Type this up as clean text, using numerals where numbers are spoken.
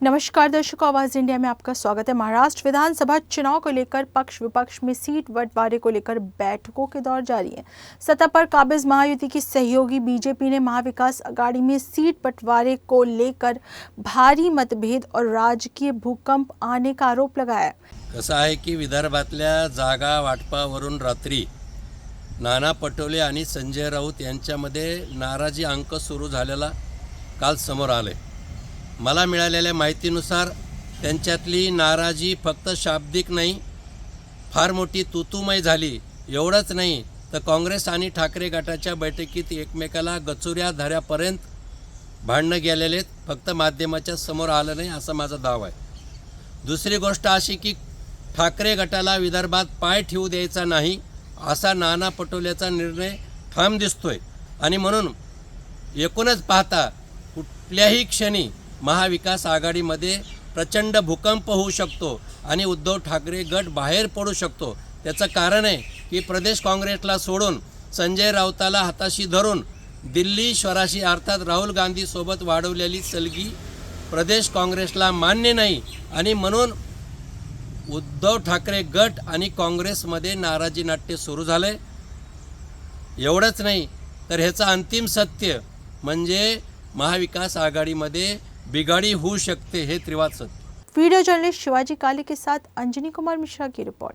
नमस्कार दर्शकों, आवाज इंडिया में आपका स्वागत है। महाराष्ट्र विधानसभा चुनाव को लेकर पक्ष विपक्ष में सीट बंटवारे को लेकर बैठकों के दौर जारी है। सत्ता पर काबिज महायुति की सहयोगी बीजेपी ने महाविकास आघाड़ी में सीट बंटवारे को लेकर भारी मतभेद और राजकीय भूकंप आने का आरोप लगाया। कसं आहे की विदर्भातल्या जागा वाटपावरून रात्री नाना पटोले आणि संजय राऊत यांच्यामध्ये नाराजी अंक सुरू झालेला काल समोर आले। मला मिळालेल्या माहितीनुसार त्यांच्यातली नाराजी फक्त शाब्दिक नाही, फार मोठी तुतुमय झाली। एवढंच नाही तर काँग्रेस आणि ठाकरे गटाच्या बैठकीत एकमेकाला गचुऱ्या धऱ्यापर्यंत भांडणं गेलेले फक्त माध्यमाच्या समोर आलं नाही असा माझा दावा आहे। दुसरी गोष्ट अशी की ठाकरे गटाला विदर्भात पाय ठेवू द्यायचा नाही असा नाना पटोलेचा निर्णय ठाम दिसतोय आणि म्हणून एकूणच पाहता कुठल्याही क्षणी महाविकास आघाडीमध्ये प्रचंड भूकंप होऊ शकतो आणि उद्धव ठाकरे गट बाहेर पडू शकतो। त्याचं कारण आहे की प्रदेश काँग्रेसला सोडून संजय राऊताला हाताशी धरून दिल्ली स्वराशी अर्थात राहुल गांधी सोबत वाढवलेली सलगी प्रदेश काँग्रेसला मान्य नाही आणि म्हणून उद्धव ठाकरे गट आणि काँग्रेसमध्ये नाराजी नाट्य सुरू झाले। एवढंच नाही तर ह्याचं अंतिम सत्य म्हणजे महाविकास आघाडीमध्ये बिगाड़ी हो सकते हैं त्रिवाद सत्य। वीडियो जर्नलिस्ट शिवाजी काले के साथ अंजनी कुमार मिश्रा की रिपोर्ट।